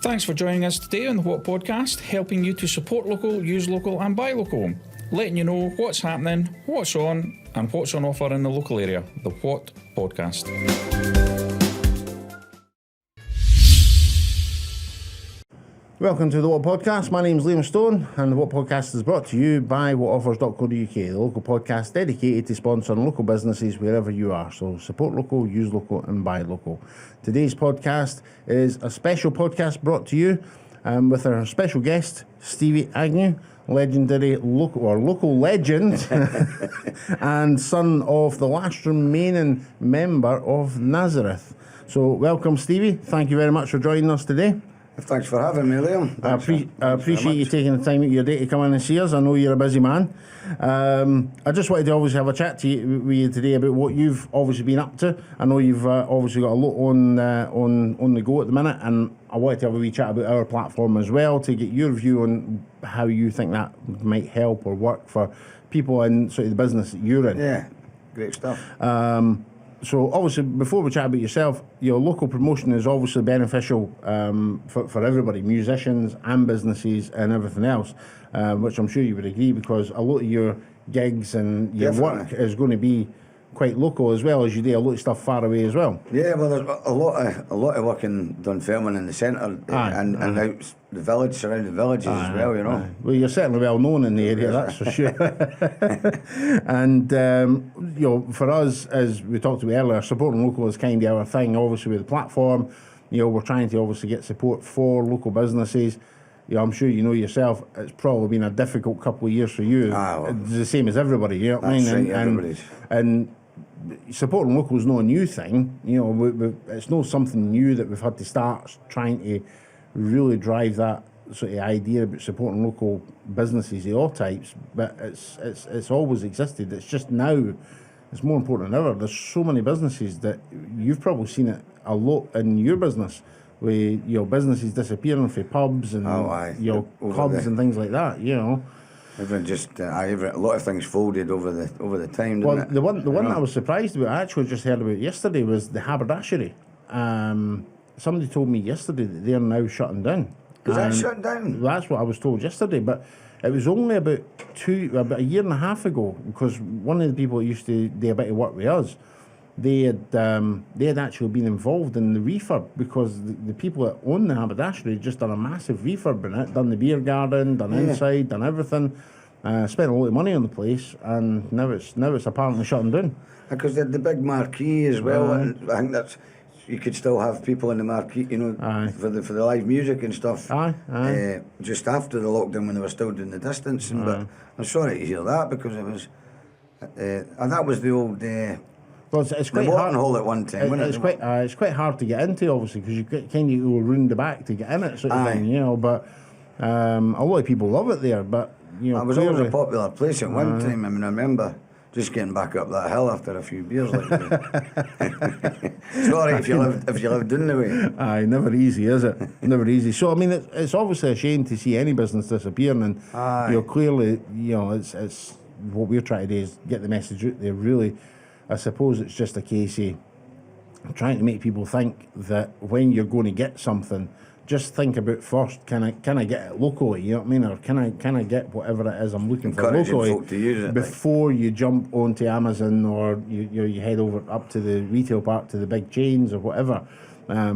Thanks for joining us today on the What Podcast, helping you to support local, use local and buy local. Letting you know what's happening, what's on and what's on offer in the local area. The What Podcast. Welcome to the What Podcast. My name is Liam Stone and the What Podcast is brought to you by whatoffers.co.uk, the local podcast dedicated to sponsoring local businesses wherever you are. So support local, use local and buy local. Today's podcast is a special podcast brought to you with our special guest, Stevie Agnew, legendary local legend and son of the last remaining member of Nazareth. So welcome, Stevie. Thank you very much for joining us today. Thanks for having me, Liam. I appreciate you taking the time out of your day to come in and see us. I know you're a busy man. I just wanted to obviously have a chat with you today about what you've obviously been up to. I know you've obviously got a lot on the go at the minute, and I wanted to have a wee chat about our platform as well to get your view on how you think that might help or work for people in sort of the business that you're in. Yeah, great stuff. So obviously, before we chat about yourself, your local promotion is obviously beneficial for everybody, musicians and businesses and everything else, which I'm sure you would agree, because a lot of your gigs and your work is going to be quite local, as well as you do a lot of stuff far away as well. Yeah, well, there's a lot of work in Dunfermline in the centre and out the village, surrounding villages as well, you know. Well, you're certainly well known in the area, that's for sure. And you know, for us, as we talked about earlier, supporting local is kind of our thing. Obviously, with the platform, you know, we're trying to obviously get support for local businesses. You know, I'm sure you know yourself, it's probably been a difficult couple of years for you. It's the same as everybody, you know what I mean? And supporting local is not a new thing. You know, it's not something new that we've had to start trying to really drive that sort of idea about supporting local businesses of all types. But it's always existed. It's just now it's more important than ever. There's so many businesses that you've probably seen it a lot in your business, with, you know, businesses disappearing from pubs and you know, clubs and things like that. You know. Everyone just, a lot of things folded over the time, didn't it? The one I was surprised about, I actually just heard about yesterday, was the haberdashery. Somebody told me yesterday that they're now shutting down. Is that shutting down? That's what I was told yesterday, but it was only about a year and a half ago, because one of the people that used to do a bit of work with us, they had actually been involved in the refurb, because the people that own the haberdashery had just done a massive refurb in it, done the beer garden, done inside, done everything, spent a lot of money on the place, and now it's apparently shutting down. Because they had the big marquee as well, and I think that's, you could still have people in the marquee, you know, for the live music and stuff. Just after the lockdown, when they were still doing the distance, but I'm sorry to hear that, because it was, and that was the old. Well, it's quite hard. Hall at one time, it's quite hard to get into, obviously, because you kind of go round the back to get in it, sort of thing, you know. But a lot of people love it there. But you know, it was always a popular place at one time. I mean, I remember just getting back up that hill after a few beers. Like sorry if you lived in the way. Aye, never easy, is it? Never easy. So I mean, it's obviously a shame to see any business disappearing, and you know, clearly, you know, it's what we're trying to do is get the message out there. Really, I suppose it's just a case of trying to make people think that when you're going to get something, just think about first, can I get it locally, you know what I mean, or can I get whatever it is I'm looking for locally, folk to use it, before you jump onto Amazon, or you head over up to the retail park, to the big chains or whatever.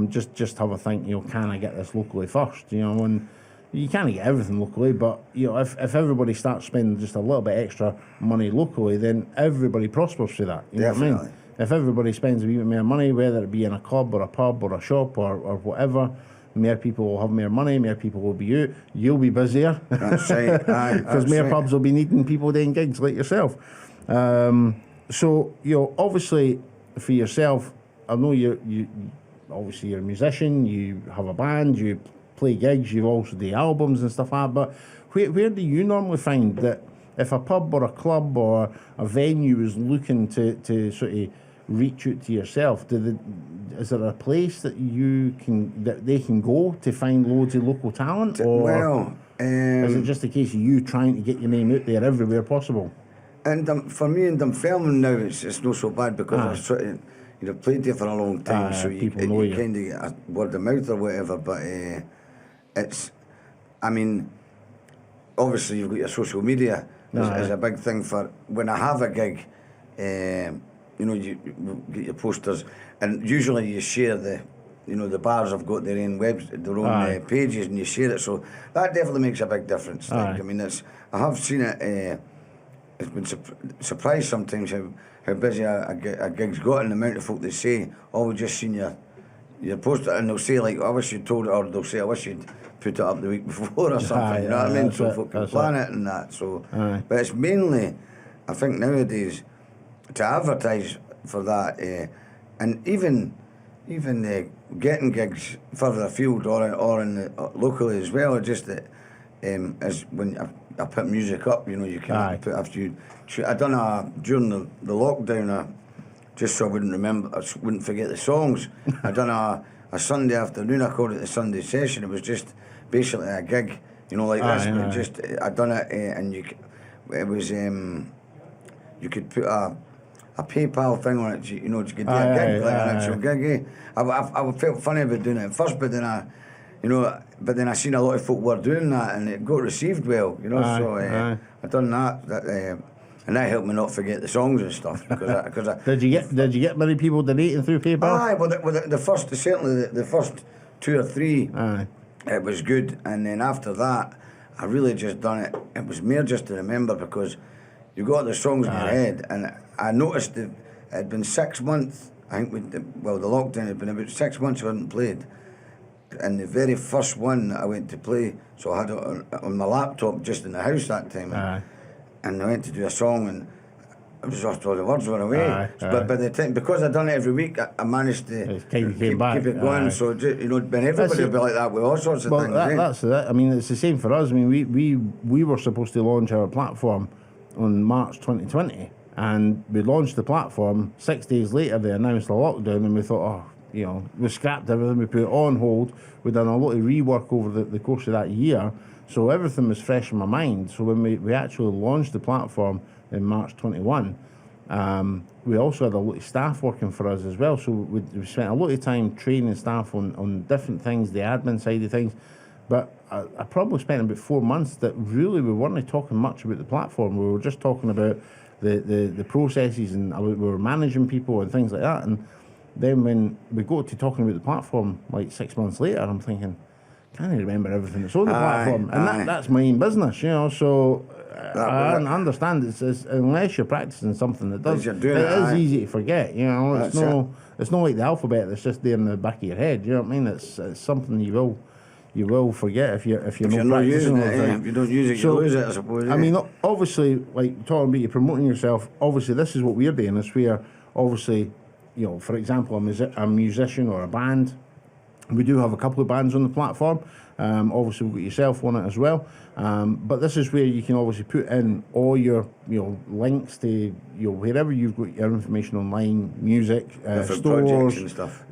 Just have a think, you know, can I get this locally first, you know. And you can't get everything locally, but you know, if everybody starts spending just a little bit extra money locally, then everybody prospers through that, you know what I mean. If everybody spends a wee bit more money, whether it be in a club or a pub or a shop or whatever, more people will have more money, more people will be out, you'll be busier. That's right. Because more pubs will be needing people doing gigs like yourself. So, you know, obviously for yourself, I know you obviously you're a musician, you have a band, you play gigs, you also do albums and stuff like that, but where do you normally find that if a pub or a club or a venue is looking to sort of reach out to yourself, is there a place that they can go to find loads of local talent, or is it just a case of you trying to get your name out there everywhere possible? And for me in Dunfermline now, it's not so bad, because I was sort of, you know, played there for a long time, so you kind of get a word of mouth or whatever. But it's, I mean, obviously you've got your social media is a big thing for when I have a gig. You know, you get your posters, and usually you share the bars have got their own pages, and you share it. So that definitely makes a big difference. I mean, I have seen it. It's been surprised sometimes how busy a gig's got, and the amount of folk they say, "Oh, we just seen your poster," and they'll say like, "I wish you'd told it," or they'll say, "I wish you'd put it up the week before," or something. You know what I mean? So folk can plan it and that. So, but it's mainly, I think nowadays, to advertise for that, and even getting gigs further afield or in the, locally as well. Just that as when I put music up, you know, you can put a few. I done during the lockdown. Just so I wouldn't forget the songs. I done a Sunday afternoon. I called it the Sunday session. It was just basically a gig, you know, like this. But just I done it, and it was you could put a PayPal thing on it. You know, you could do a gig, like an actual gig. I felt funny about doing it at first, but then I seen a lot of folk were doing that, and it got received well, you know. I done that. And that helped me not forget the songs and stuff. Because did you get many people donating through PayPal? Aye, well, the first 2 or 3, it was good, and then after that, I really just done it. It was more just to remember, because you got the songs in your head, and I noticed that it had been 6 months. I think the lockdown had been about 6 months I hadn't played, and the very first one I went to play, so I had it on my laptop just in the house that time. And I went to do a song, and it was just all the words were away. But by the time, because I'd done it every week, I managed to keep it going. So, you know, and everybody will be like that with all sorts of things. That's it. I mean, it's the same for us. I mean, we were supposed to launch our platform on March 2020, and we launched the platform. 6 days later, they announced the lockdown, and we thought, you know, we scrapped everything, we put it on hold. We'd done a lot of rework over the course of that year. So everything was fresh in my mind. So when we actually launched the platform in March 21, we also had a lot of staff working for us as well. So we spent a lot of time training staff on different things, the admin side of things. But I probably spent about 4 months that really we weren't talking much about the platform. We were just talking about the processes, and we were managing people and things like that. And then when we got to talking about the platform like 6 months later, I'm thinking, can't remember everything that's on the platform, and that's my own business, you know. So I understand it's unless you're practicing something that does, it is easy to forget, you know. It's not like the alphabet that's just there in the back of your head. You know what I mean? It's something you will forget if you're not using it. If you don't use it, you lose it, I suppose. I mean, obviously, like talking about you promoting yourself. Obviously, this is what we're doing. Is where obviously, you know, for example, a musician or a band. We do have a couple of bands on the platform. Obviously, we've got yourself on it as well. But this is where you can obviously put in all your, you know, links to, you know, wherever you've got your information online, music, stores, and stuff.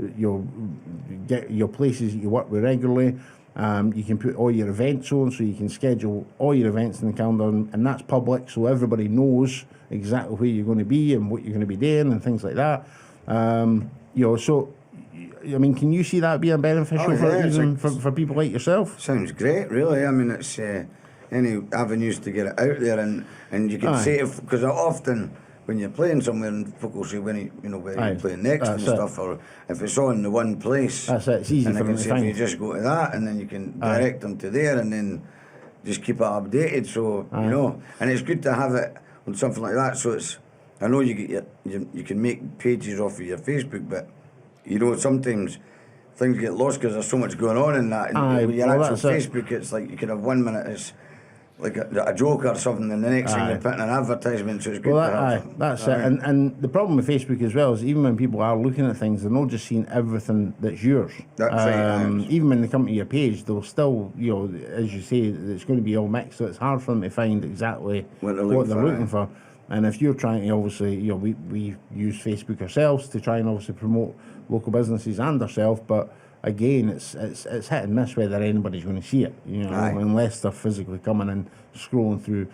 Get your places that you work with regularly. You can put all your events on, so you can schedule all your events in the calendar, and that's public, so everybody knows exactly where you're going to be and what you're going to be doing and things like that. You know, so. I mean, can you see that being beneficial for people like yourself? Sounds great, really. I mean, it's any avenues to get it out there, and you can say it, because often when you're playing somewhere, and folk will say where you're playing next and stuff, or if it's on the one place, that's it. It's easy for them to find. If you just go to that, and then you can direct them to there, and then just keep it updated. So you know, and it's good to have it on something like that. So it's, I know you can make pages off of your Facebook, but you know, sometimes things get lost because there's so much going on in that. And with your actual Facebook, it's like you can have 1 minute it's like a joke or something, and the next thing you're putting an advertisement, so it's good to have. That's it. And the problem with Facebook as well is even when people are looking at things, they're not just seeing everything that's yours. That's right. Even when they come to your page, they'll still, you know, as you say, it's going to be all mixed, so it's hard for them to find exactly what they're looking for. And if you're trying to obviously, you know, we use Facebook ourselves to try and obviously promote local businesses and ourselves, but again, it's hit and miss whether anybody's going to see it, you know, unless they're physically coming and scrolling through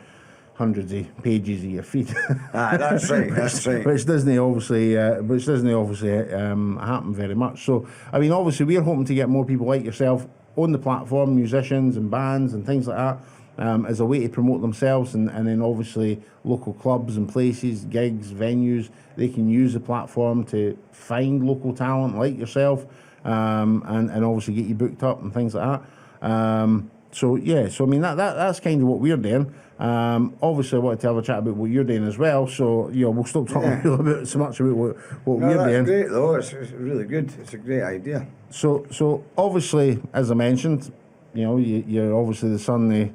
hundreds of pages of your feed. That's right. That's right. Which doesn't obviously happen very much. So, I mean, obviously, we're hoping to get more people like yourself on the platform, musicians and bands and things like that, as a way to promote themselves, and then obviously local clubs and places, gigs, venues, they can use the platform to find local talent like yourself, and obviously get you booked up and things like that. So I mean that's kind of what we're doing. Obviously I wanted to have a chat about what you're doing as well, so we'll stop talking about so much about what we're doing. That's great though, it's really good, it's a great idea. So obviously, as I mentioned, you're obviously the son of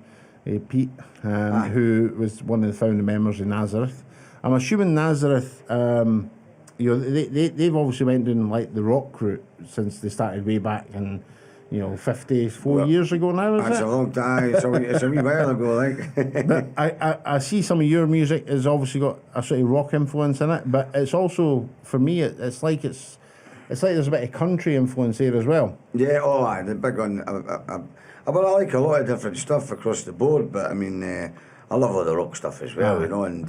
Pete, who was one of the founding members of Nazareth. I'm assuming Nazareth, they've obviously went doing like the rock route since they started way back in, 54 years ago now, is it? That's a long time, it's a wee while ago, like. But I see some of your music has obviously got a sort of rock influence in it, but it's also, for me, it's like there's a bit of country influence there as well. Yeah, the big one. I like a lot of different stuff across the board, but I mean, I love all the rock stuff as well, and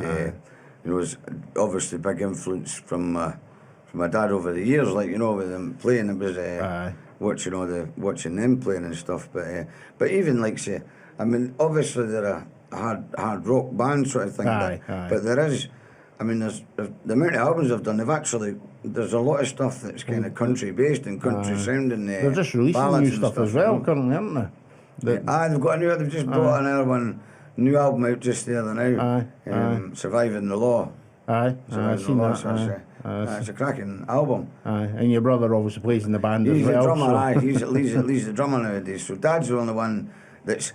it's obviously big influence from my dad over the years, like with him playing, it was watching them playing and stuff. But even like say, I mean, obviously they're a hard rock band sort of thing, but there is. I mean, there's the amount of albums I've done. There's a lot of stuff that's kind of country based and country sounding. They're just releasing new stuff as well, currently, aren't they? They've got a new. They've just brought another new album out just the other now. Surviving the Law. I've seen that. It's a cracking album. And your brother obviously plays in the band He's as well. The drummer. So. He's the drummer nowadays. So Dad's the only one that's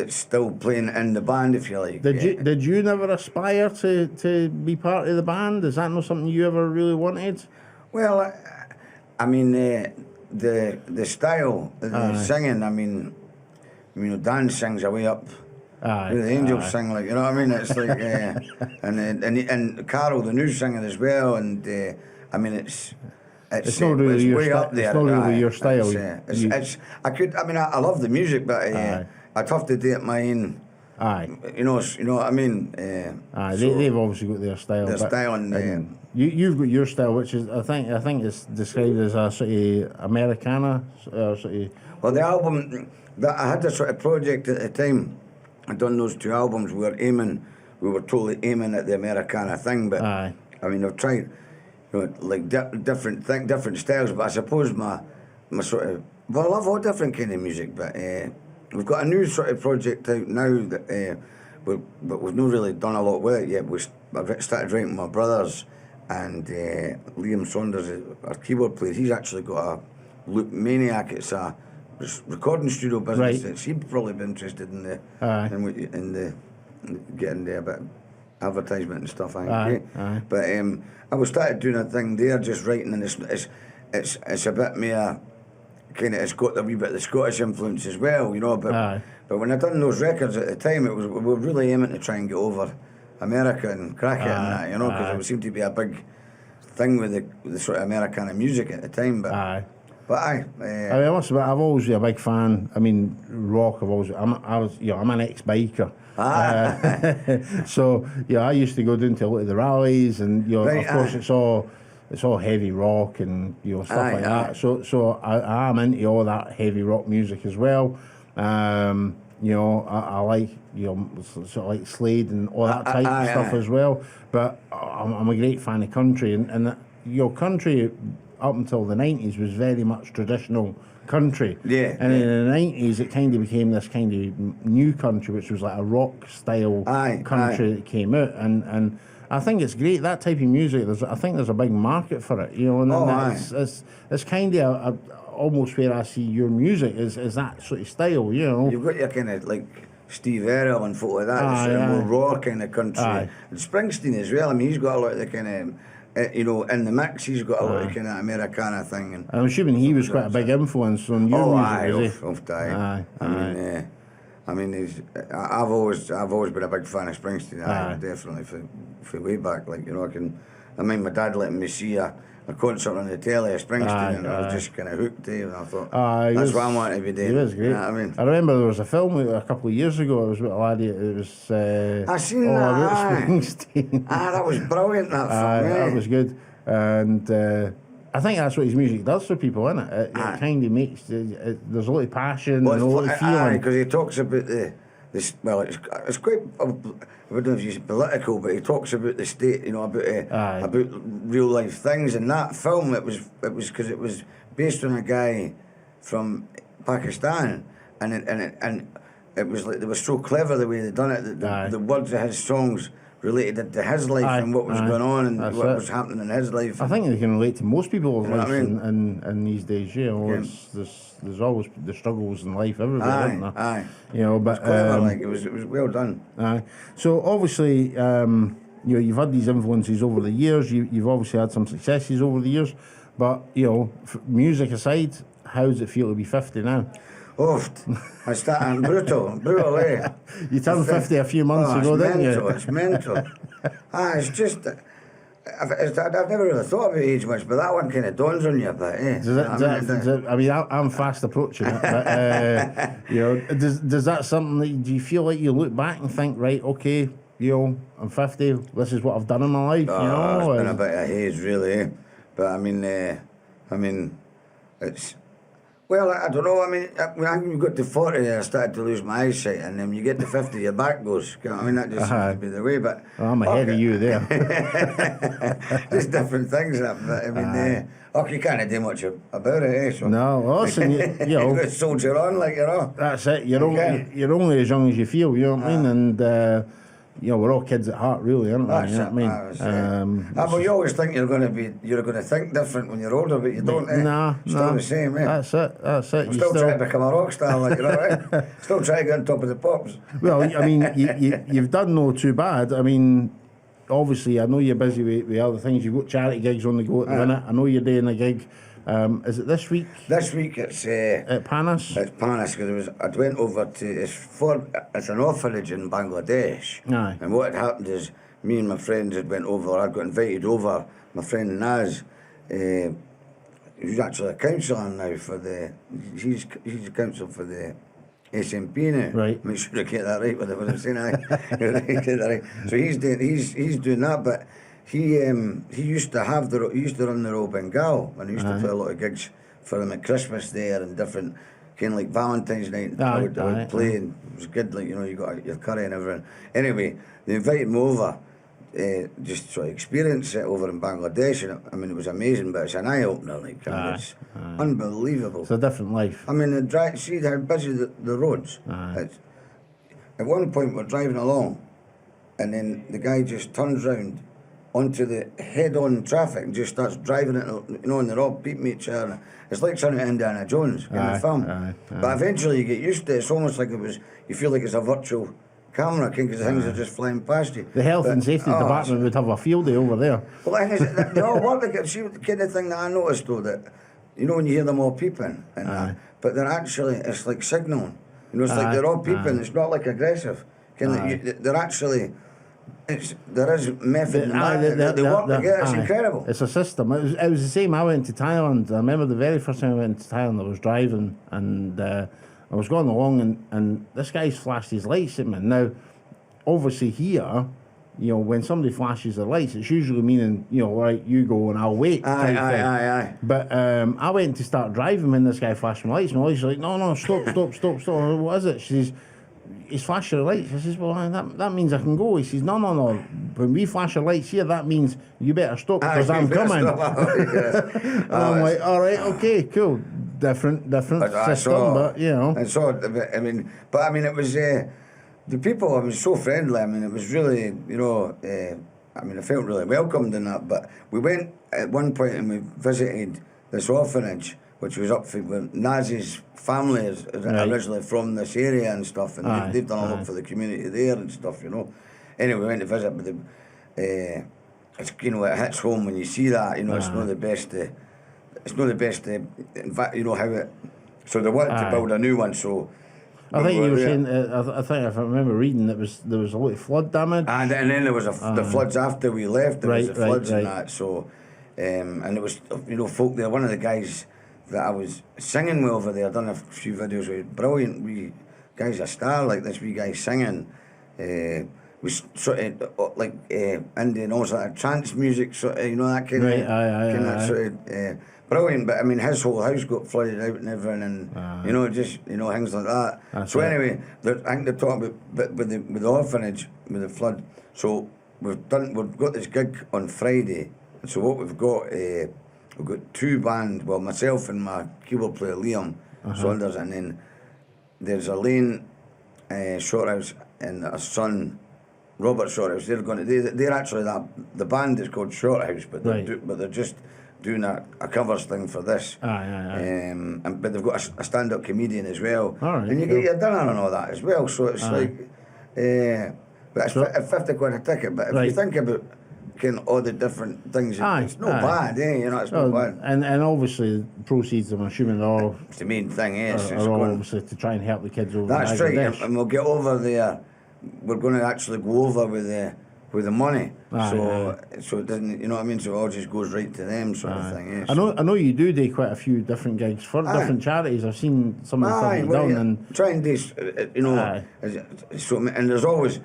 still playing in the band, if you like. Did you never aspire to be part of the band? Is that not something you ever really wanted? Well, I mean, the style, the singing. I mean, Dan sings away up. The angels sing, like, you know what I mean? It's like, and Carol, the new singer as well, and I mean, it's not really your way up there. It's not really your style. I love the music, but I'd have to do it my own. You know what I mean? They've obviously got their style. Their style, and you've got your style, which is I think it's described as a sort of Americana sort of. Well, the album that I had a sort of project at the time. I'd done those two albums. We were totally aiming at the Americana thing, but I mean, I've tried, like different styles. But I suppose my sort of, I love all different kind of music. But we've got a new sort of project out now that but we've not really done a lot with it yet. I've started writing with my brothers, and Liam Saunders, our keyboard player, he's actually got a Loop Maniac. It's a recording studio business that she'd probably be interested in the getting there a bit of advertisement and stuff. But I was started doing a thing there, just writing, and it's a bit more kind of, it's got a wee bit of the Scottish influence as well, But when I done those records at the time, we were really aiming to try and get over America and crack it and that, because it seemed to be a big thing with the sort of Americana music at the time. But I must admit, I've always been a big fan. I mean, rock. I'm an ex-biker. So I used to go down to a lot of the rallies, and of course it's all heavy rock and stuff like that. So I am into all that heavy rock music as well. I like sort of like Slade and all that type of stuff as well. But I'm a great fan of country, and country up until the 90s was very much traditional country. And in the 90s it kind of became this kind of new country, which was like a rock style country that came out, and I think it's great, that type of music. I think there's a big market for it, and it's kind of almost where I see your music is that sort of style, You've got your kind of like Steve Earle and folk like that, sort of more raw kind of country. And Springsteen as well. I mean, he's got a lot of the kind of in the mix, he's got a lot of kind of Americana thing. And I'm assuming he was quite a big influence on your music, was he? I mean, I've always been a big fan of Springsteen. Definitely for way back. Like I mean, my dad letting me see a concert on the telly of Springsteen, and I was just kind of hooked, and I thought that's what I want to be doing. He was great. I mean, I remember there was a film a couple of years ago. It was with a laddie. It was. I seen that. Springsteen. That was brilliant. That film. That was good, and I I think that's what his music does for people, isn't it? It kind of makes there's a lot of passion and a lot of feeling. Because he talks about this. Well, it's quite. I don't know if he's political, but he talks about the state. You know, about real life things. And that film, it was because it was based on a guy from Pakistan, and it was like they were so clever the way they done it. That the words of his songs related to his life and what was going on and what was happening in his life. I think they can relate to most people's life in these days. You know, there's always the struggles in life everywhere, isn't there? You know, but it was clever, like it was well done. So obviously, you know, you've had these influences over the years. You've obviously had some successes over the years, but you know, music aside, how does it feel to be 50 now? Oh, I started brutal, eh? You turned 50 a few months ago, didn't you? It's mental. It's just, I've never really thought about age much, but that one kind of dawns on you. But I mean, I'm fast approaching it. But, you know, does that something that do you feel like you look back and think, right, okay, you know, I'm 50. This is what I've done in my life. You know, it's been a bit of haze, really. Eh? But I mean, it's. Well, I don't know. I mean, when you got to 40, I started to lose my eyesight, and then when you get to 50, your back goes. You know what I mean, that just seems to be the way. But I'm ahead of you there. Just different things. But I mean, you can't do much about it. Eh? So, no, listen, you know, you got to soldier on, like you know. That's it. You're only as young as you feel. You know what I mean? And you know, we're all kids at heart, really, aren't we? That's you know what I mean? But you always think you're going to think different when you're older, but you don't. Eh? Still the same, eh? That's it. I'm still trying to become a rock star, like you know, eh? Still trying to get on top of the pops. Well, I mean, you've done no too bad. I mean, obviously, I know you're busy with other things. You've got charity gigs on the go at the minute. I know you're doing a gig. Is it this week? This week it's at Panas. It's Panas because I went over to it's an orphanage in Bangladesh. And what had happened is me and my friends had went over. I got invited over. My friend Naz, who's actually a councillor now for he's a councillor for the SNP now. Right. Make sure I get that right with what I'm saying. Get that right. So he's doing that, but. He used to run the Royal Bengal, and he used to play a lot of gigs for them at Christmas there and different kind of like Valentine's night. I would play and it was good, like you know, you got your curry and everything. Anyway, they invited me over just to sort of experience it over in Bangladesh, and I mean it was amazing, but it's an eye opener, like it's unbelievable. It's a different life. I mean, see how busy the roads. At one point we're driving along, and then the guy just turns round onto the head-on traffic and just starts driving it, you know, and they're all beating each other. It's like something Indiana Jones in the film. But eventually you get used to it. It's almost like you feel like it's a virtual camera, because things are just flying past you. The health and safety department would have a field day over there. Well, the thing is, they all work like, see, the kind of thing that I noticed though, that, you know, when you hear them all peeping, and but they're actually, it's like signalling. You know, it's like they're all peeping, it's not like aggressive. They're actually... there is method in that. They work together. It's incredible. It's a system. It was the same. I went to Thailand. I remember the very first time I went to Thailand, I was driving and I was going along and this guy's flashed his lights at me. Now, obviously here, you know, when somebody flashes their lights, it's usually meaning, you know, right, you go and I'll wait. Aye. But I went to start driving when this guy flashed my lights, and she's like, no, stop. What is it? She says, he's flashing the lights. I says, well, that means I can go. He says, no. When we flash the lights here, that means you better stop because I'm coming. And I'm like, all right, okay, cool. Different system, but you know. And so, I mean, it was the people. I was so friendly. I mean, it was really, you know. I mean, I felt really welcomed in that. But we went at one point and we visited this orphanage, which was up for Naz's family is originally from this area and stuff, and they've done a lot for the community there and stuff, you know. Anyway, we went to visit, but it's, you know, it hits home when you see that, you know. It's not the best. It's not the best. In fact, you know how it. So they wanted to build a new one. So I think you were saying. I think if I remember reading, there was a lot of flood damage, and then there was the floods after we left. There was the floods and that. So and there was, you know, folk there. One of the guys that I was singing with over there, I've done a few videos with brilliant wee guys, a star like this wee guy singing. we sort of like Indian, almost like trance music, sort of, you know, that kind Right, of aye. sort of brilliant. But I mean, his whole house got flooded out and everything, and you know, just things like that. That's So it. anyway, I think they're talking about with the orphanage with the flood. So we've got this gig on Friday. So what we've got two bands. Well, myself and my keyboard player Liam Saunders, and then there's Elaine Shorthouse and her son Robert Shorthouse. They're actually the band is called Shorthouse, but they're just doing a covers thing for this. But they've got a stand-up comedian as well. And you get your dinner and all that as well. So it's but it's 50 quid a ticket. But if you think about all the different things, it's not bad, it's not bad. And obviously the proceeds, I'm assuming, are it's the main thing, are all obviously to try and help the kids over. That's right, and we'll get over there. We're going to actually go over with the money, so it doesn't, you know what I mean. So it all just goes right to them, sort of thing. I know you do quite a few different gigs for different charities. I've seen some of the stuff you've done, and try and do, so, and there's always.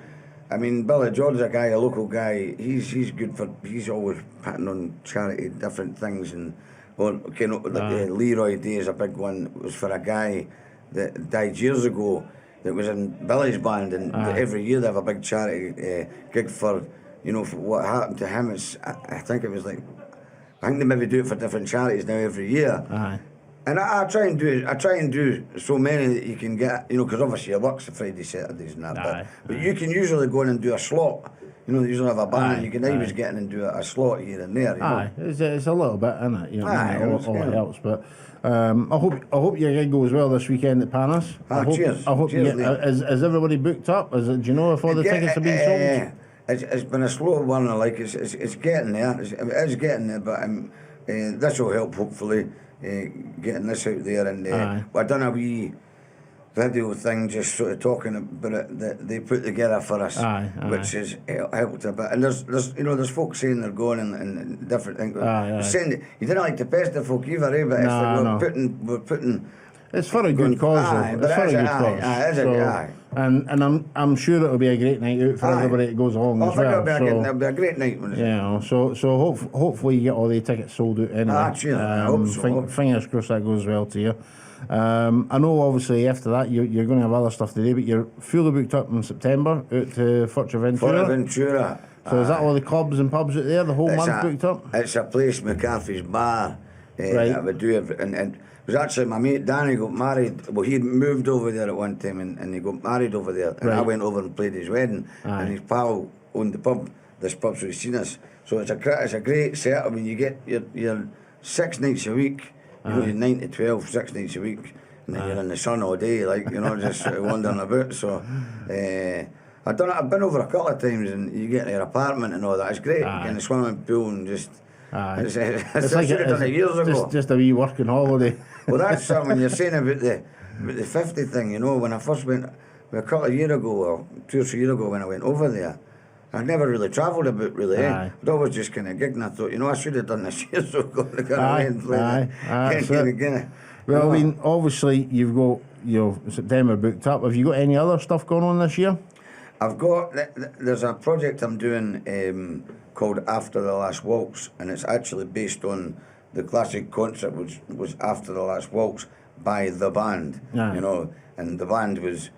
I mean, Billy George's a guy, a local guy. He's good for. He's always patting on charity, different things, and Leroy Day is a big one. It was for a guy that died years ago. That was in Billy's band, and every year they have a big charity gig for what happened to him. I think they maybe do it for different charities now every year. And I try and do so many that you can get, because obviously your work's the Friday, Saturdays and that. But you can usually go in and do a slot. They usually have a band. You can always get in and do a slot here and there. It's a little bit, isn't it? It helps. But I hope your gig goes well this weekend at Panis. Cheers. I hope cheers, is everybody booked up? Do you know if all the tickets have been sold? It's been a slow one. It's getting there. It is getting there, but this will help hopefully. Getting this out there, and I've done a wee video thing just sort of talking about it that they put together for us, which has helped a bit. And there's folks saying they're going and different things. Saying that you didn't like to pest the folk either, but it's like we're putting. It's for a good cause, though. It's for a good cause. And I'm sure it'll be a great night out for everybody that goes along as well. It'll be a great night. So hopefully you get all the tickets sold out anyway. Cheers. I hope so. Fingers crossed that goes well to you. I know obviously after that you're going to have other stuff to do, but you're fully booked up in September out to Fuerteventura. So is that all the clubs and pubs out there, the whole month booked up? It's a place, McCarthy's Bar, that would do everything. And it was actually my mate Danny got married. Well, he moved over there at one time and he got married over there. And I went over and played his wedding. And his pal owned the pub, this pub, so he's seen us. So it's a great setup. I mean, you get your 6 nights a week, you're 9 to 12, 6 nights a week. And then you're in the sun all day, just wandering about. So I've done it. I've been over a couple of times, and you get your apartment and all that. It's great. You get in the swimming pool and just. It's like should have done it years ago. Just a wee working holiday. Well, that's something you're saying about the 50 thing. When I first went a couple of years ago, or 2 or 3 years ago, when I went over there, I'd never really travelled about really. I'd always just kind of gigged, and I thought, I should have done this years ago. Well, I mean, obviously you've got September booked up. Have you got any other stuff going on this year? I've got. There's a project I'm doing called After the Last Waltz, and it's actually based on the classic concert, which was After the Last Waltz by the band. And the band was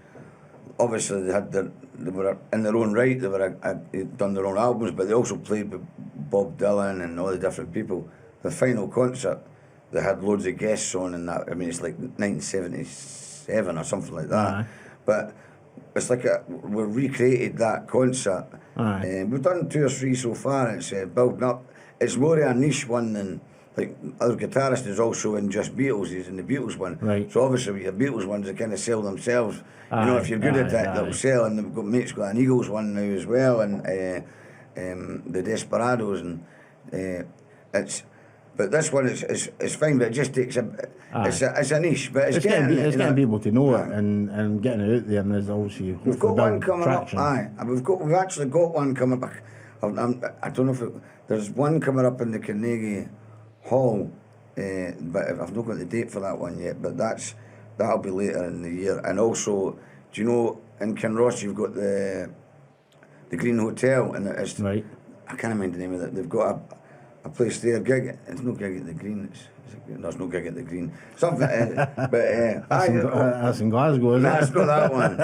obviously they were in their own right. They'd done their own albums, but they also played with Bob Dylan and all the different people. The final concert, they had loads of guests on, and that. I mean, it's like 1977 or something like that. But it's like we've recreated that concert. We've done 2 or 3 so far, and it's building up. It's more of a niche one than, like, other guitarist is also in just Beatles. He's in the Beatles one. So obviously with your Beatles ones, they kind of sell themselves. If you're good at that, they'll sell. And they've got mates got an Eagles one now as well, and the Desperados, and but this one is fine, but it just takes it's a niche, but it's getting people to know it and getting it out there, and there's obviously we've got one coming traction. up. We've actually got one coming up. I don't know if there's one coming up in the Carnegie Hall, but I've not got the date for that one yet. But that'll be later in the year. And also, do you know in Kinross you've got the the Green Hotel, and it's Right. I can't remember the name of it. They've got a place there. It's no gig at the Green. It's no gig at the Green. Something, That's in Glasgow, isn't it? It's not that one.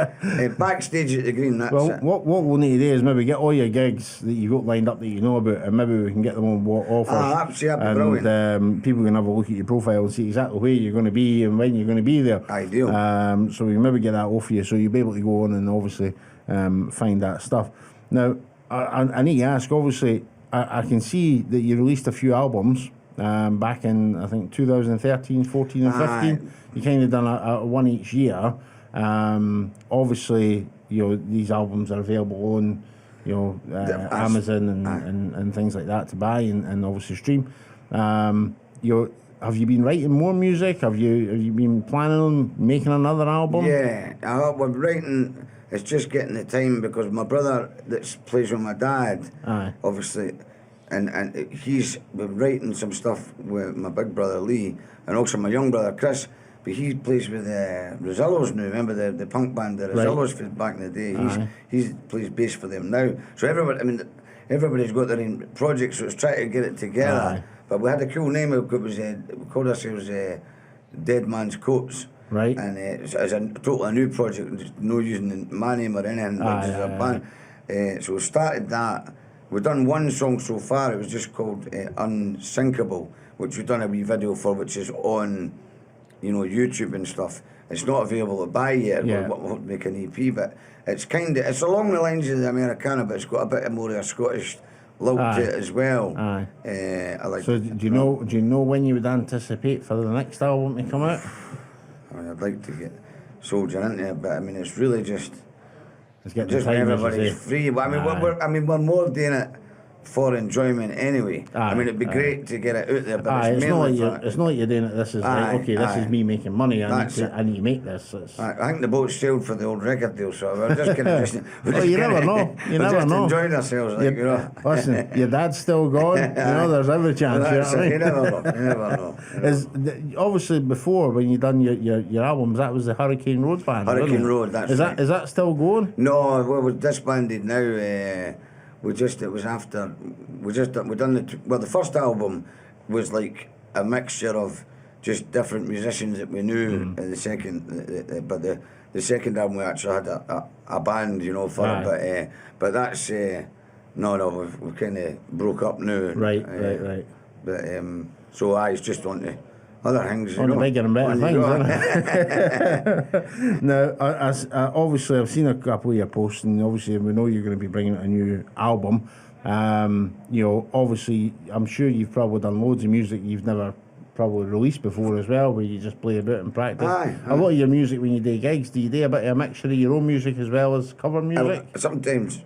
Backstage at the Green. That's Well, it. what we'll need to do is maybe get all your gigs that you've got lined up that you know about, and maybe we can get them on what offers. Absolutely, that'd be brilliant. And people can have a look at your profile and see exactly where you're going to be and when you're going to be there. Ideal. So we can maybe get that off you, so you'll be able to go on and obviously find that stuff. Now, I need to ask, obviously, I can see that you released a few albums back in, I think, 2013, 14 and 15. You kind of done a one each year. Obviously, these albums are available on, Amazon and things like that to buy and obviously stream. Have you been writing more music? Have you been planning on making another album? Yeah, we're writing. It's just getting the time, because my brother that plays with my dad, obviously, and he's been writing some stuff with my big brother Lee, and also my young brother Chris. But he plays with the Rosillos now. Remember the punk band, the Rosillos, from back in the day. He plays bass for them now. So everybody's got their own projects. So it's trying to get it together. But we had a cool name. We called ourselves Dead Man's Coats. Right. And it's a totally new project, just no using my name or anything, but just a band. So we started that. We've done one song so far. It was just called Unsinkable, which we've done a wee video for, which is on, YouTube and stuff. It's not available to buy yet. Yeah. We'll make an EP, but it's along the lines of the Americana, but it's got a bit more of a Scottish look to it as well. I like. So do you know when you would anticipate for the next album to come out? I'd like to get Soldier into it, but it's really just Just when everybody's free. But we're more doing it for enjoyment anyway. It'd be great to get it out there, but it's mainly it's not like you're doing it. This is this is me making money. I need to make this. I think the boat sailed for the old record deal, so we're just going you never know. You never know. Enjoying ourselves, Listen, your dad's still gone. There's every chance. You never know. Obviously before when you done your albums, that was the Hurricane Road band. Hurricane Road. That's right. Is that still going? No, we're disbanded now. We done the first album was like a mixture of just different musicians that we knew. And the second album we actually had a band, for it. But that's we've kind of broke up now. Right. But it's just on to other things. On the bigger and better things. Now, obviously, I've seen a couple of your posts, and obviously, we know you're going to be bringing out a new album. Obviously, I'm sure you've probably done loads of music you've never probably released before as well, where you just play a bit and practice. A lot of your music when you do gigs, do you do a bit of a mixture of your own music as well as cover music? Sometimes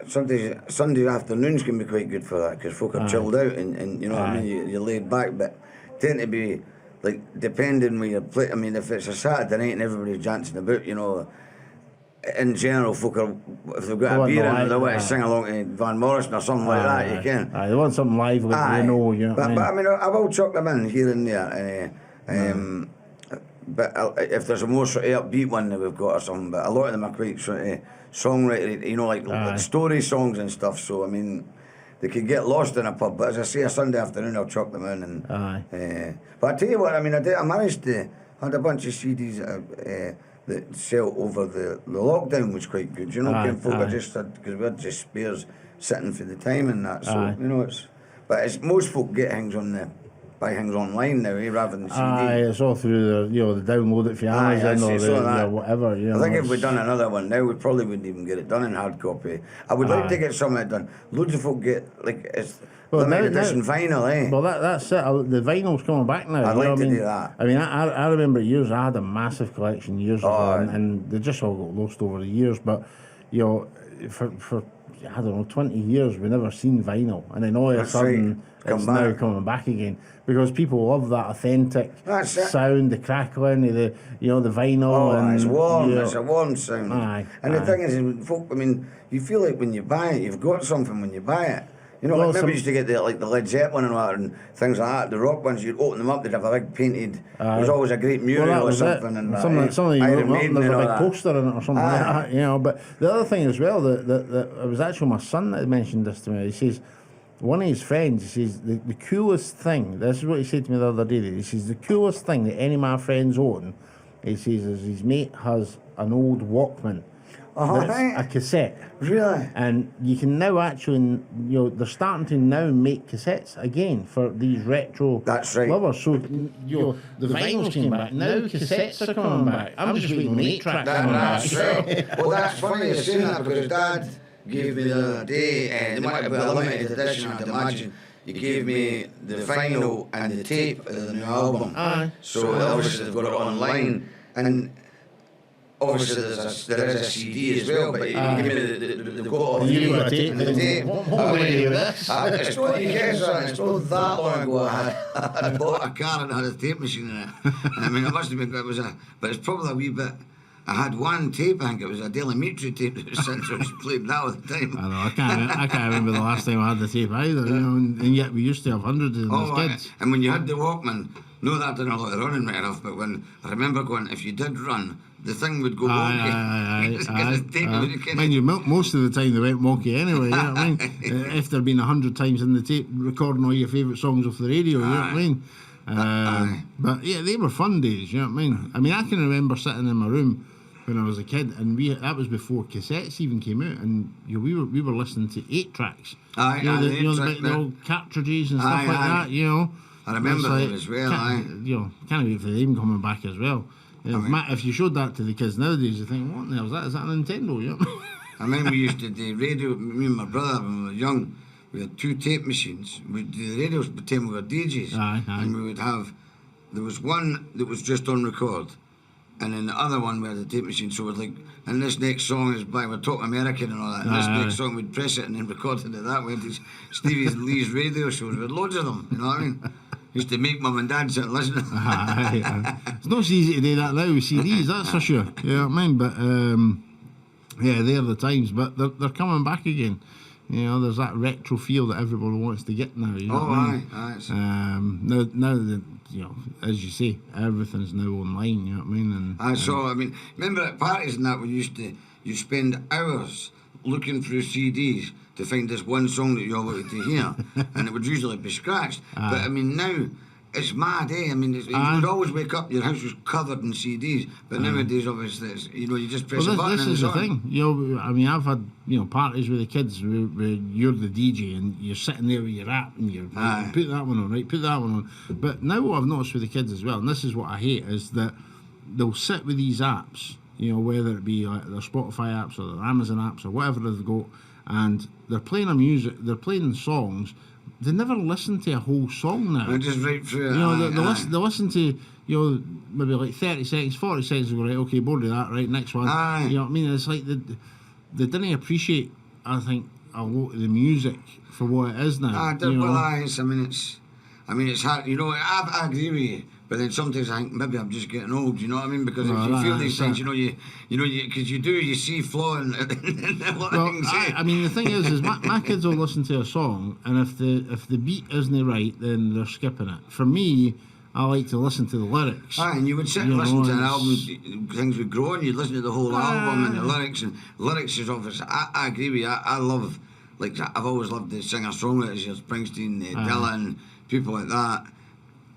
Sunday afternoons can be quite good for that, because folk are chilled out and you're laid back, but tend to be like depending where you play. If it's a Saturday night and everybody's dancing about, in general, folk are, if they've got a beer and they want to sing along to Van Morrison or something like that, you can. They want something lively, I will chuck them in here and there. But if there's a more sort of upbeat one that we've got or something, but a lot of them are quite sort of songwriter, like story songs and stuff. So they could get lost in a pub. But as I say, a Sunday afternoon I'll chuck them in. But I tell you what, I managed to had a bunch of CDs that sell over the lockdown was quite good. Folk are just because we had just spares sitting for the time and that. So it's most folk get things buy things online now, rather than CD. It's all through the download it for Amazon or whatever. I think if we'd done another one now, we probably wouldn't even get it done in hard copy. I would like to get some of it done. Loads of folk get limited edition vinyl, Well, that's it. The vinyl's coming back now. I'd like to do that. I remember years. I had a massive collection years ago, and they just all got lost over the years. But for I don't know, 20 years we never seen vinyl, and then all of a sudden it's now coming back again because people love that authentic sound, the crackling, the vinyl. It's warm. It's a warm sound. The thing is, folk, you feel like when you buy it, you've got something when you buy it. You know, like maybe we used to get the Led Zeppelin and things like that. The rock ones, you'd open them up, they'd have a big painted. There was always a great mural or something. And some of you Iron open up Maiden and there's a big that. poster in it or something like that. You know, but the other thing as well that it was actually my son that mentioned this to me. He says one of his friends, he says the coolest thing. This is what he said to me the other day. He says the coolest thing that any of my friends own, he says, is his mate has an old Walkman. Right. A cassette. Really? And you can now actually, they're starting to now make cassettes again for these retro lovers. So, the vinyls came back. Now cassettes are coming back. I'm just waiting on 8-track coming back. That's right. Well, that's funny you're saying that because Dad gave me the other day, it might have been a limited edition, I'd imagine. He gave me the vinyl and the tape of the new album. So obviously they've got it online. And obviously there is a CD as well, but you give me the got the tape. It's not, you guess, it's not that long ago I bought a car and I had a tape machine in it. I mean, it must have been, but it's probably a wee bit. I had one tape, I think it was a Daily Mitri tape that was sent, so I was playing that all the time. I know, I can't remember the last time I had the tape either, and yet we used to have hundreds of them as kids. And when you had the Walkman, no, that didn't have a lot of running right enough, but when I remember going, if you did run, the thing would go wonky. Mind you, most of the time they went wonky anyway, you know what I mean? If there'd been 100 times in the tape recording all your favourite songs off the radio, you know what I mean? But yeah, they were fun days, you know what I mean? I can remember sitting in my room when I was a kid, and that was before cassettes even came out, and we were listening to 8-tracks. The old cartridges and stuff like that, you know. I remember that as well. Can't wait for them coming back as well. If you showed that to the kids nowadays, you think, what the hell is that? Is that a Nintendo? You know? I remember we used to do radio, me and my brother, when we were young, we had 2 tape machines. We'd do the radios, pretend we were DJs. And we would have, there was one that was just on record, and then the other one we had a tape machine, so we'd like, and this next song is by, we're talking American and all that, and this next song we'd press it and then recorded it that way to Stevie Lee's radio shows. We had loads of them, you know what I mean? Used to make mum and dad sit and listen. It's not so easy to do that now with CDs, that's for sure. You know what I mean? But they're the times. But they're coming back again. You know, there's that retro feel that everybody wants to get now. You know what I mean? Now that, as you say, everything's now online. You know what I mean? And remember at parties and that when you spend hours looking through CDs to find this one song that you all wanted to hear, and it would usually be scratched. But I mean, now it's mad, eh? I mean, you would always wake up, your house was covered in CDs, but nowadays, obviously, it's, you just press a button. This is the thing, I mean, I've had parties with the kids where you're the DJ and you're sitting there with your app and you're like, put that one on, right? Put that one on. But now what I've noticed with the kids as well, and this is what I hate, is that they'll sit with these apps, whether it be like their Spotify apps or their Amazon apps or whatever they've got, and they're playing songs. They never listen to a whole song now. They just right through it. They listen to maybe like 30 seconds, 40 seconds. They go, right, okay, bored of that, right, next one. You know what I mean? It's like they didn't appreciate, I think, a lot of the music for what it is now. It's hard. I agree with you. But then sometimes I think maybe I'm just getting old, you know what I mean? Because if you feel these things, because you see flaw in what things. I mean, the thing is my kids will listen to a song, and if the beat isn't right, then they're skipping it. For me, I like to listen to the lyrics. And you would sit and listen to an album, things would grow on, you'd listen to the whole album and the lyrics is obvious. I agree with you. I love, I've always loved the singer-songwriters, Springsteen, Dylan, people like that.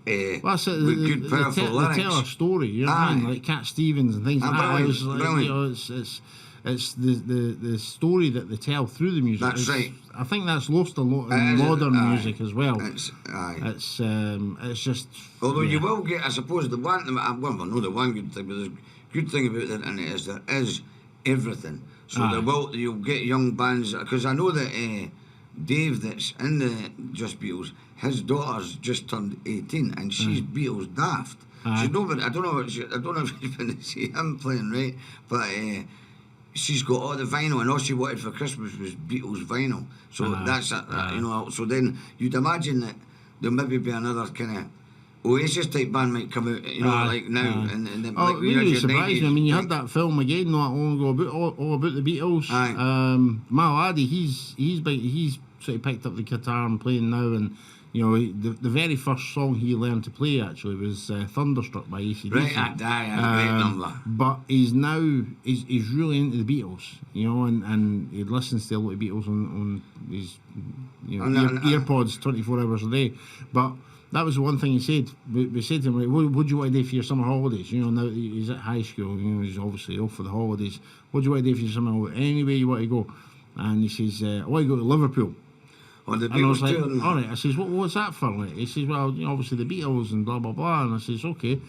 That's it. Good, powerful lyrics. They tell a story, you know what I mean? Like Cat Stevens and things like that. It's the story that they tell through the music. That's right. I think that's lost a lot in modern music as well. It's just. Although you will get, I suppose, the one good thing, but the good thing about the internet is there is everything. So you'll get young bands, because I know that Dave that's in the Just Beatles, his daughter's just turned 18 and she's Beatles daft. She's nobody. I don't know if she's been to see him playing, right? But she's got all the vinyl, and all she wanted for Christmas was Beatles vinyl. So that's So then you'd imagine that there'll maybe be another kind of Oasis type band might come out, like now. It really surprised me. I mean, you had that film again not long ago about all about the Beatles. My laddie, he's sort of picked up the guitar and playing now, and the very first song he learned to play actually was Thunderstruck by AC/DC. Right, that's a great number. But he's really into the Beatles, and he listens to a lot of Beatles on his earpods 24 hours a day. But that was the one thing he said. We said to him, what do you want to do for your summer holidays? Now that he's at high school, he's obviously off for the holidays. What do you want to do for your summer holidays? Anywhere you want to go. And he says, I want to go to Liverpool. Oh, the and I was like, Beatles all right. I says, what's that for? Like, he says, well, obviously the Beatles and blah, blah, blah. And I says, okay.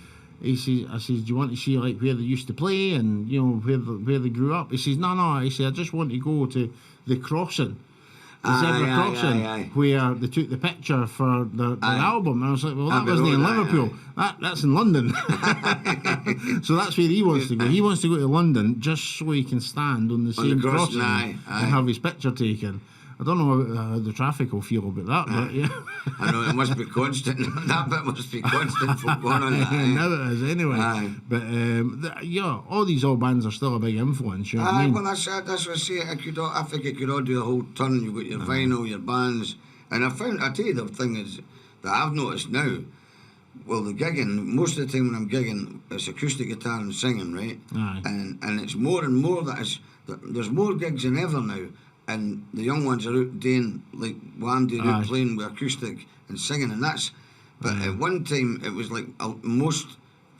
I says, do you want to see like where they used to play and, where they grew up? He says, no. I said, I just want to go to the crossing. The zebra crossing, where they took the picture for the album. And I was like, well, that wasn't in Liverpool. That's in London. So that's where he wants to go. He wants to go to London just so he can stand on the same crossing and have his picture taken. I don't know how the traffic will feel about that, but yeah. I know, it must be constant. That bit must be constant for going on that. Now it is, anyway. But, all these old bands are still a big influence, you know what I mean? Well, that's what I say. I think it could all do a whole turn. You've got your vinyl, your bands. And I tell you the thing is, that I've noticed now, well, the gigging, most of the time when I'm gigging, it's acoustic guitar and singing, right? Aye. And it's more and more there's more gigs than ever now. And the young ones are out doing like what I'm doing, out playing with acoustic and singing, and that's. But at one time, it was like most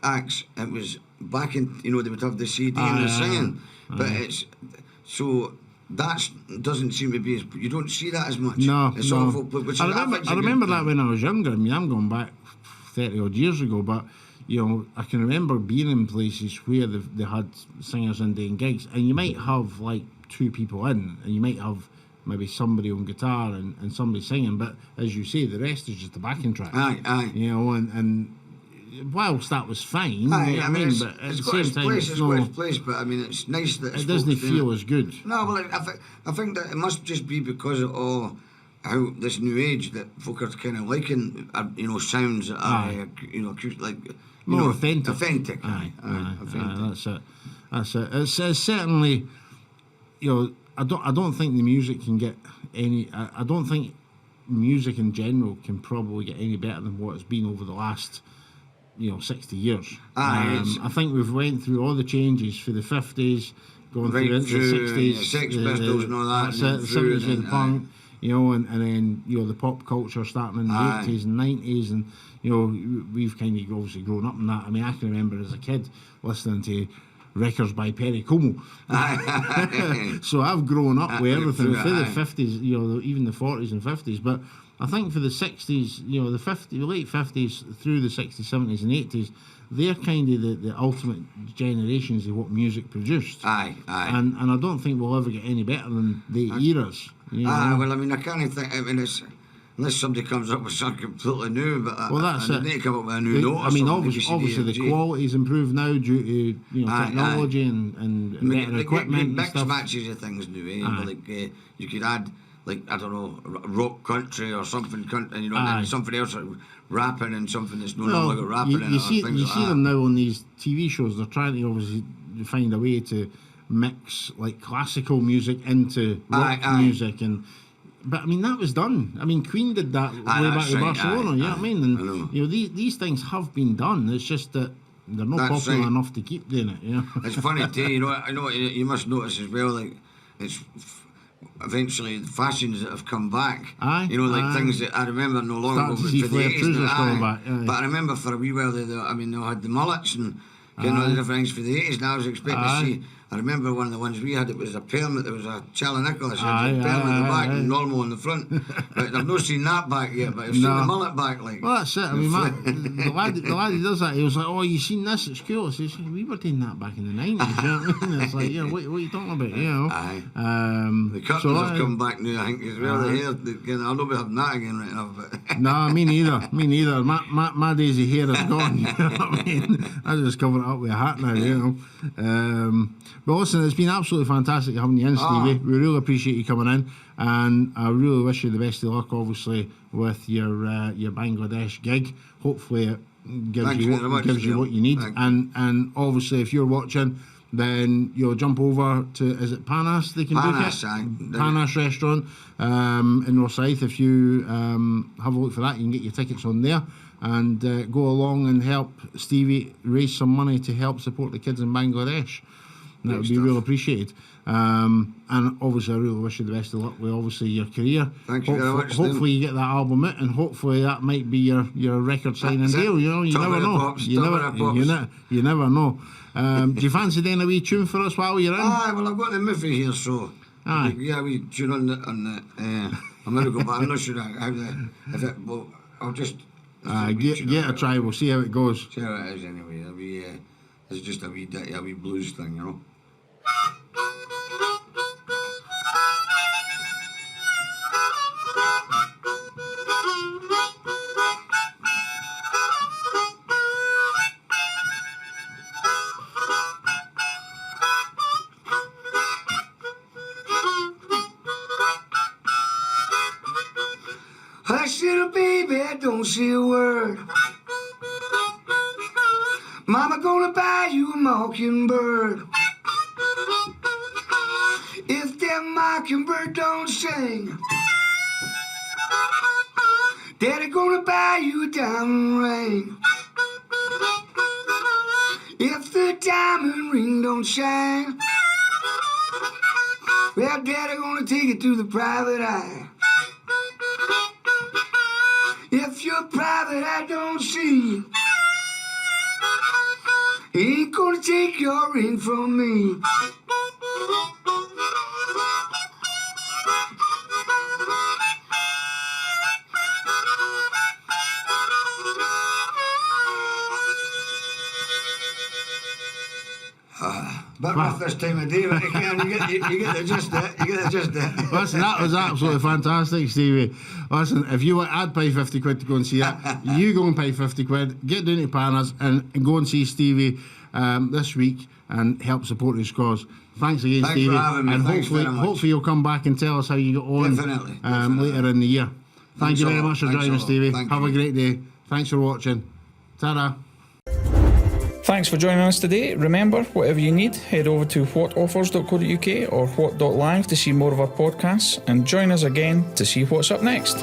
acts. It was back in, they would have the CD and the singing, but it's so that doesn't seem to be as you don't see that as much. No, it's no. awful. Which I remember that when I was younger. I mean, I'm going back 30 odd years ago, but. I can remember being in places where they had singers and doing gigs, and you might have like 2 people in, and you might have maybe somebody on guitar and somebody singing, but as you say, the rest is just a backing track. Aye. And whilst that was fine, I mean, but at it's the got same its time, place, its place, but I mean, it's nice that it doesn't feel as good. No, well, I think that it must just be because of all how this new age that folk are kind of liking, sounds that are, like. More authentic. Authentic. Authentic. That's it. It's certainly, I don't think the music can get any. I don't think music in general can probably get any better than what it's been over the last, 60 years. I think we've went through all the changes for the 50s, going through into the 60s, Sex Pistols and all that. That's it. The 70s with the punk. And then the pop culture starting in the 80s and 90s, and we've kind of obviously grown up in that. I mean, I can remember as a kid listening to records by Perry Como. So I've grown up with everything for the 50s, even the 40s and 50s. But I think for the 60s, the late 50s through the 60s, 70s and 80s, they're kind of the ultimate generations of what music produced. Aye. And I don't think we'll ever get any better than the eras. Well, I mean, I can't think. I mean, it's unless somebody comes up with something completely new. But that's it. They need to come up with a new note. I mean, obviously the quality's improved now due to technology and better equipment. Mix matches of things now. Like you could add, like, I don't know, rock country or something, and then something else rapping and something that's no longer rapping. You see them now on these TV shows. They're trying to obviously find a way to mix like classical music into rock music, but I mean that was done. I mean Queen did that way back in Barcelona. You know what I mean? And these things have been done. It's just that they're not popular enough to keep doing it. It's funny too. I know you must notice as well. Like it's eventually the fashions that have come back. Things that I remember no longer for the 80s. But I remember for a wee while they had the mullets and all the different things for the 80s. Now I was expecting to see. I remember one of the ones we had, it was a permit, there was a Charlie Nicholas, it was a permit in the back and normal in the front. But I've not seen that back yet, but I've seen the mullet back. Like. Well, that's it. I mean, the lad who does that, he was like, oh, you seen this at school? I says, we were doing that back in the 90s, you know what I mean? It's like, what are you talking about, The curtains have come back now, I think, as well. The hair, I'll not be having that again right now. But no, me neither. My days of hair is gone, you know what I mean? I just cover it up with a hat now, But listen, it's been absolutely fantastic having you in, Stevie. We really appreciate you coming in, and I really wish you the best of luck, obviously, with your Bangladesh gig. Hopefully it gives you what you need. And obviously, if you're watching, then you'll jump over to, is it Panas they can book it? Panas restaurant in Rosyth. If you have a look for that, you can get your tickets on there and go along and help Stevie raise some money to help support the kids in Bangladesh. That would be real appreciated. And obviously I really wish you the best of luck with obviously your career. Thank you very much. Hopefully you get that album out, and hopefully that might be your record signing deal. You know, you never know. You never know. Do you fancy doing a wee tune for us while you're in? Aye, well I've got the Miffy here, so yeah, we tune on the I'm gonna go back. I'm not sure how if it. Well, I'll just get a try. We'll see how it goes. See how it is anyway. It'll be it's just a wee ditty, a wee blues thing, you know. Hush, little baby, don't say a word. Mama gonna buy you a mockingbird. If that mockingbird don't sing, Daddy gonna buy you a diamond ring. If the diamond ring don't shine, well, Daddy gonna take it to the private eye. If your private eye don't see, he ain't gonna take your ring from me. But rough this time of day, but you get the gist of it. You get the gist of it. Listen, that was absolutely fantastic, Stevie. Listen, if you want, I'd pay 50 quid to go and see that. You go and pay 50 quid, get down to Panas and go and see Stevie this week and help support his cause. Thanks again, Stevie. For having me. And Thanks hopefully you'll come back and tell us how you got on. Definitely. Later in the year. Thank you very much for joining us, Stevie. Have a great day. Thanks for watching. Ta-da. Thanks for joining us today. Remember, whatever you need, head over to whatoffers.co.uk or what.live to see more of our podcasts, and join us again to see what's up next.